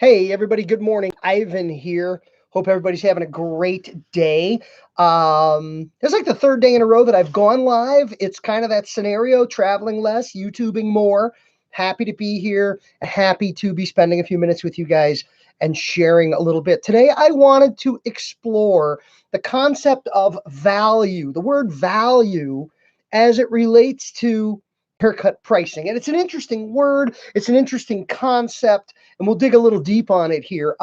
Hey, everybody, good morning. Ivan here. Hope everybody's having a great day. It's like the third day in a row that I've gone live. It's kind of that scenario, traveling less, YouTubing more. Happy to be here, happy to be spending a few minutes with you guys and sharing a little bit. Today, I wanted to explore the concept of value, the word value as it relates to haircut pricing. And it's an interesting word, it's an interesting concept, and we'll dig a little deep on it here.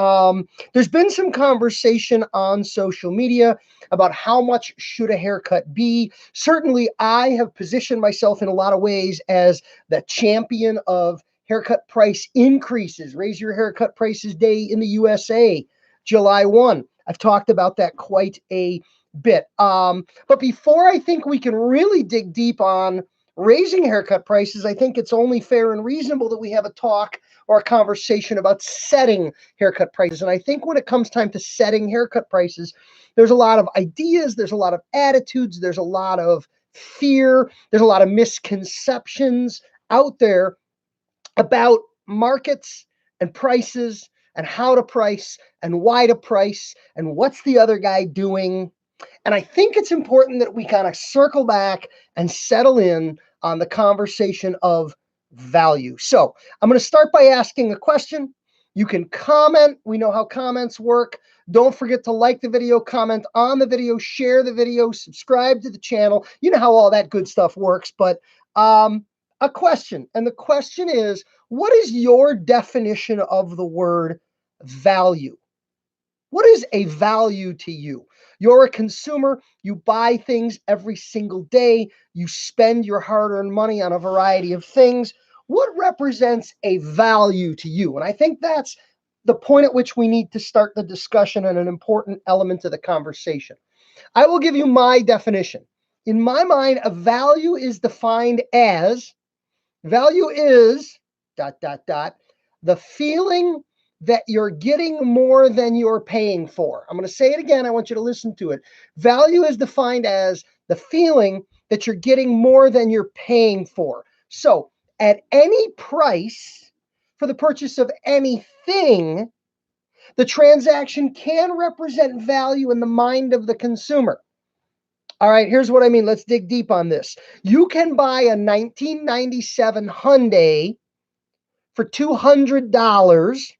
There's been some conversation on social media about how much should a haircut be. Certainly, I have positioned myself in a lot of ways as the champion of haircut price increases. Raise your haircut prices day in the USA, July 1. I've talked about that quite a bit. But before I think we can really dig deep on raising haircut prices, I think it's only fair and reasonable that we have a talk or a conversation about setting haircut prices. And I think when it comes time to setting haircut prices, there's a lot of ideas, there's a lot of attitudes, there's a lot of fear, there's a lot of misconceptions out there about markets and prices and how to price and why to price and what's the other guy doing. And I think it's important that we kind of circle back and settle in on the conversation of value. So I'm going to start by asking a question. You can comment. We know how comments work. Don't forget to like the video, comment on the video, share the video, subscribe to the channel. You know how all that good stuff works. But a question, and the question is, what is your definition of the word value? What is a value to you? You're a consumer. You buy things every single day. You spend your hard-earned money on a variety of things. What represents a value to you? And I think that's the point at which we need to start the discussion and an important element of the conversation. I will give you my definition. In my mind, a value is defined as, value is, ... the feeling that you're getting more than you're paying for. I'm going to say it again. I want you to listen to it. Value is defined as the feeling that you're getting more than you're paying for. So at any price for the purchase of anything, the transaction can represent value in the mind of the consumer. All right, here's what I mean. Let's dig deep on this. You can buy a 1997 Hyundai for $200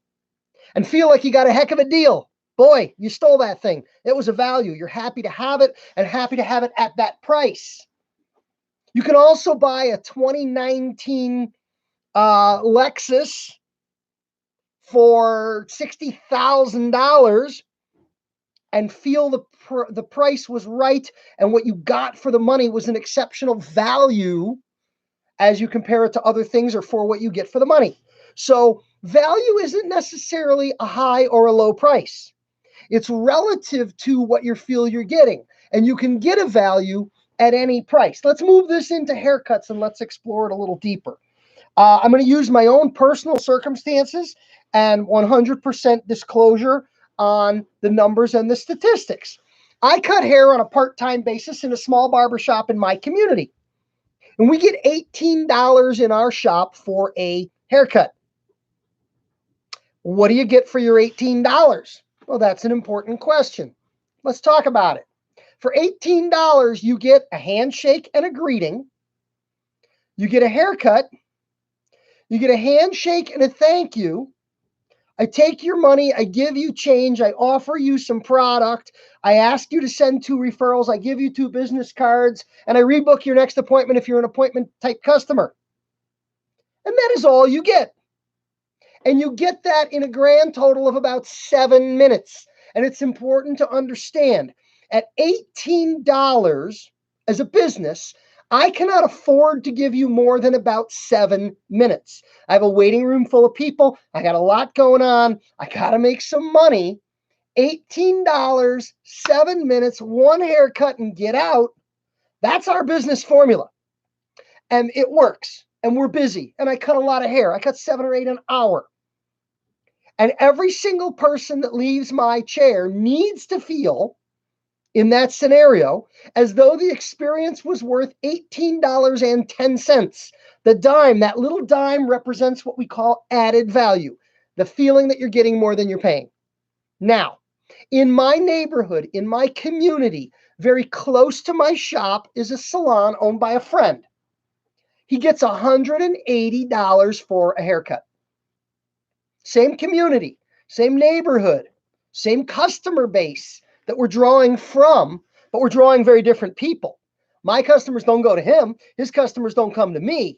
and feel like you got a heck of a deal. Boy, you stole that thing. It was a value. You're happy to have it and happy to have it at that price. You can also buy a 2019 Lexus for $60,000 and feel the price was right and what you got for the money was an exceptional value as you compare it to other things or for what you get for the money. So value isn't necessarily a high or a low price. It's relative to what you feel you're getting. And you can get a value at any price. Let's move this into haircuts and let's explore it a little deeper. I'm going to use my own personal circumstances and 100% disclosure on the numbers and the statistics. I cut hair on a part-time basis in a small barbershop in my community. And we get $18 in our shop for a haircut. What do you get for your $18? Well, that's an important question. Let's talk about it. For $18, you get a handshake and a greeting. You get a haircut. You get a handshake and a thank you. I take your money. I give you change. I offer you some product. I ask you to send 2 referrals. I give you 2 business cards. And I rebook your next appointment if you're an appointment type customer. And that is all you get. And you get that in a grand total of about 7 minutes. And it's important to understand, at $18 as a business, I cannot afford to give you more than about 7 minutes. I have a waiting room full of people. I got a lot going on. I got to make some money. $18, 7 minutes, 1 haircut and get out. That's our business formula. And it works. And we're busy. And I cut a lot of hair. I cut 7 or 8 an hour. And every single person that leaves my chair needs to feel, in that scenario, as though the experience was worth $18.10. The dime, that little dime, represents what we call added value. The feeling that you're getting more than you're paying. Now, in my neighborhood, in my community, very close to my shop is a salon owned by a friend. He gets $180 for a haircut. Same community, same neighborhood, same customer base that we're drawing from, but we're drawing very different people. My customers don't go to him. His customers don't come to me.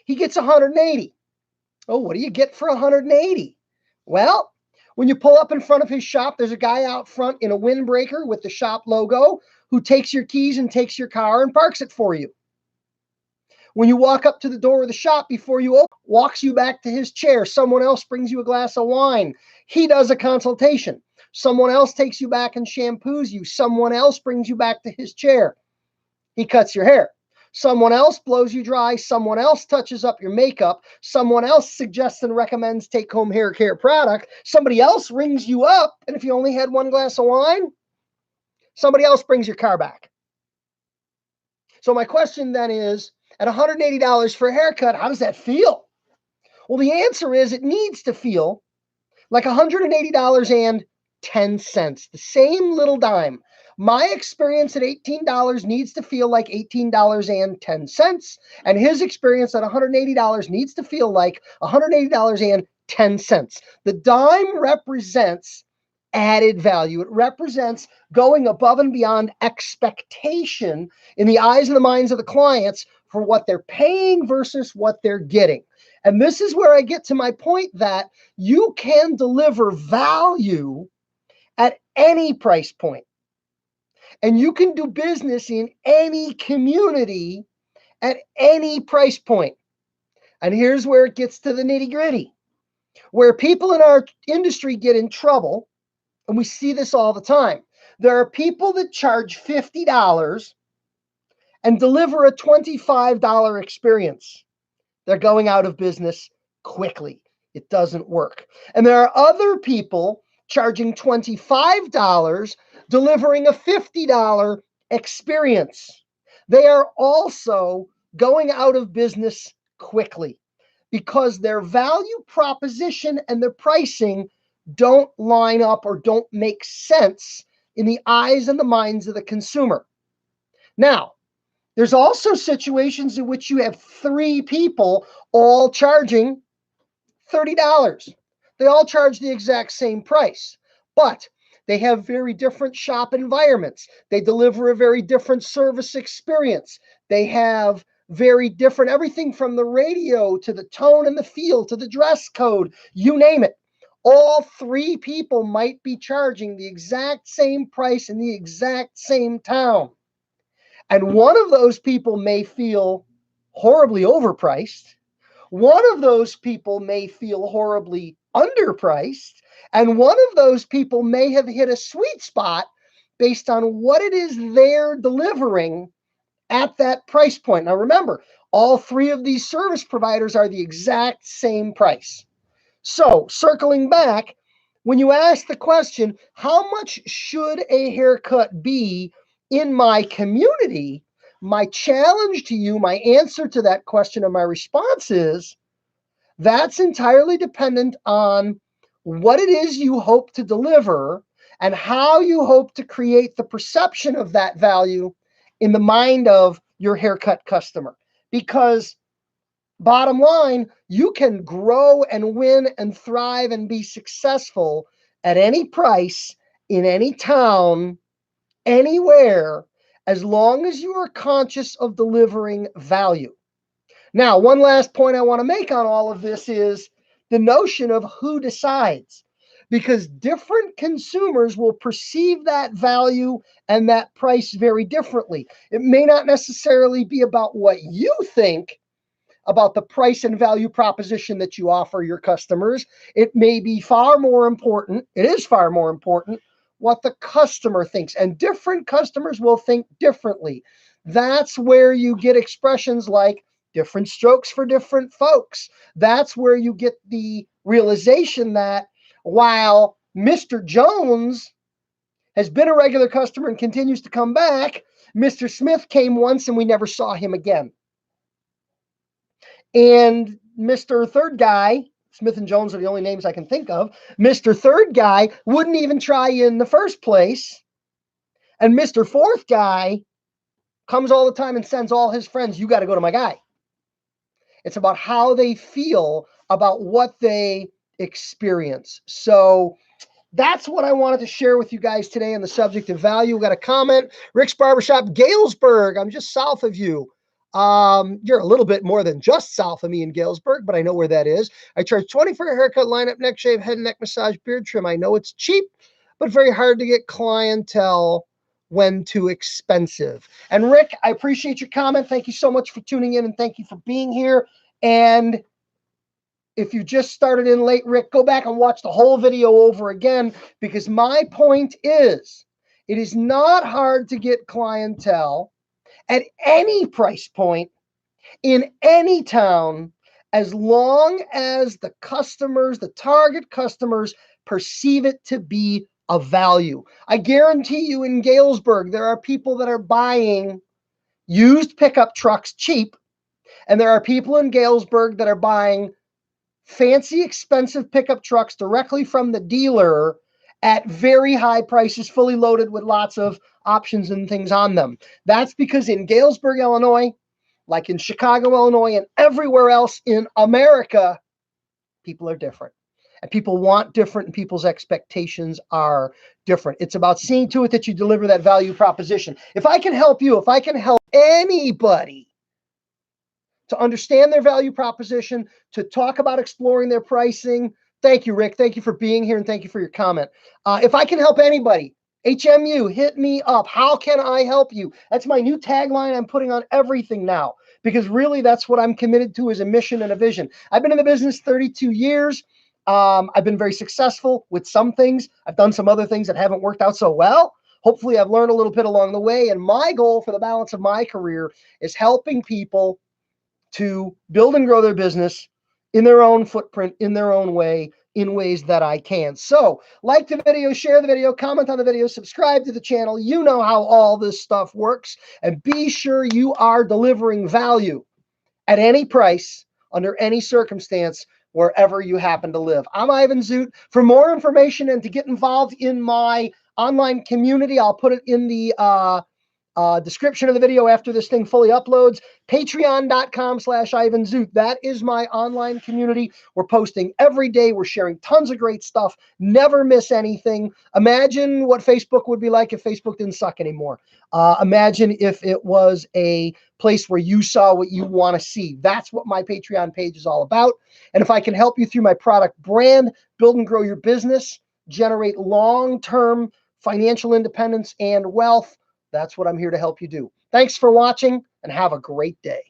He gets 180. Oh, what do you get for 180? Well, when you pull up in front of his shop, there's a guy out front in a windbreaker with the shop logo who takes your keys and takes your car and parks it for you. When you walk up to the door of the shop before you open, walks you back to his chair. Someone else brings you a glass of wine. He does a consultation. Someone else takes you back and shampoos you. Someone else brings you back to his chair. He cuts your hair. Someone else blows you dry. Someone else touches up your makeup. Someone else suggests and recommends take-home hair care product. Somebody else rings you up. And if you only had one glass of wine, somebody else brings your car back. So my question then is, at $180 for a haircut, how does that feel? Well, the answer is it needs to feel like $180.10, the same little dime. My experience at $18 needs to feel like $18.10, and his experience at $180 needs to feel like $180.10. The dime represents added value. It represents going above and beyond expectation in the eyes and the minds of the clients for what they're paying versus what they're getting. And this is where I get to my point that you can deliver value at any price point. And you can do business in any community at any price point. And here's where it gets to the nitty-gritty. Where people in our industry get in trouble, and we see this all the time. There are people that charge $50 and deliver a $25 experience. They're going out of business quickly. It doesn't work. And there are other people charging $25, delivering a $50 experience. They are also going out of business quickly because their value proposition and their pricing don't line up or don't make sense in the eyes and the minds of the consumer. Now, there's also situations in which you have three people all charging $30. They all charge the exact same price, but they have very different shop environments. They deliver a very different service experience. They have very different everything from the radio to the tone and the feel to the dress code, you name it. All three people might be charging the exact same price in the exact same town. And one of those people may feel horribly overpriced. One of those people may feel horribly underpriced. And one of those people may have hit a sweet spot based on what it is they're delivering at that price point. Now, remember, all three of these service providers are the exact same price. So, circling back, when you ask the question, how much should a haircut be in my community? My challenge to you, my answer to that question, and my response is that's entirely dependent on what it is you hope to deliver and how you hope to create the perception of that value in the mind of your haircut customer. Because bottom line, you can grow and win and thrive and be successful at any price, in any town, anywhere, as long as you are conscious of delivering value. Now, one last point I want to make on all of this is the notion of who decides, because different consumers will perceive that value and that price very differently. It may not necessarily be about what you think about the price and value proposition that you offer your customers. It may be far more important, it is far more important, what the customer thinks. And different customers will think differently. That's where you get expressions like different strokes for different folks. That's where you get the realization that while Mr. Jones has been a regular customer and continues to come back, Mr. Smith came once and we never saw him again. And Mr. Third guy Smith and Jones are the only names I can think of. Mr. Third Guy wouldn't even try you in the first place. And Mr. Fourth Guy comes all the time and sends all his friends, you got to go to my guy. It's about how they feel about what they experience. So that's what I wanted to share with you guys today on the subject of value. We got a comment. Rick's Barbershop, Galesburg. I'm just south of you. You're a little bit more than just south of me in Galesburg, but I know where that is. I charge $20 for a haircut, lineup, neck shave, head and neck massage, beard trim. I know it's cheap, but very hard to get clientele when too expensive. And Rick, I appreciate your comment. Thank you so much for tuning in, and thank you for being here. And if you just started in late, Rick, go back and watch the whole video over again, because my point is, it is not hard to get clientele at any price point in any town, as long as the customers, the target customers, perceive it to be of value. I guarantee you in Galesburg, there are people that are buying used pickup trucks cheap, and there are people in Galesburg that are buying fancy, expensive pickup trucks directly from the dealer at very high prices, fully loaded with lots of options and things on them. That's because in Galesburg, Illinois, like in Chicago, Illinois, and everywhere else in America, people are different. And people want different, and people's expectations are different. It's about seeing to it that you deliver that value proposition. If I can help you, if I can help anybody to understand their value proposition, to talk about exploring their pricing. Thank you, Rick. Thank you for being here, and thank you for your comment. If I can help anybody, HMU, hit me up. How can I help you? That's my new tagline I'm putting on everything now, because really that's what I'm committed to, is a mission and a vision. I've been in the business 32 years. I've been very successful with some things. I've done some other things that haven't worked out so well. Hopefully I've learned a little bit along the way. And my goal for the balance of my career is helping people to build and grow their business in their own footprint, in their own way, in ways that I can. So like the video, share the video, comment on the video, subscribe to the channel. You know how all this stuff works. And be sure you are delivering value at any price, under any circumstance, wherever you happen to live. I'm Ivan Zoot. For more information and to get involved in my online community, I'll put it in the description of the video after this thing fully uploads. Patreon.com/Ivan Zoot. That is my online community. We're posting every day. We're sharing tons of great stuff. Never miss anything. Imagine what Facebook would be like if Facebook didn't suck anymore. Imagine if it was a place where you saw what you want to see. That's what my Patreon page is all about. And if I can help you through my product brand, build and grow your business, generate long-term financial independence and wealth, that's what I'm here to help you do. Thanks for watching, and have a great day.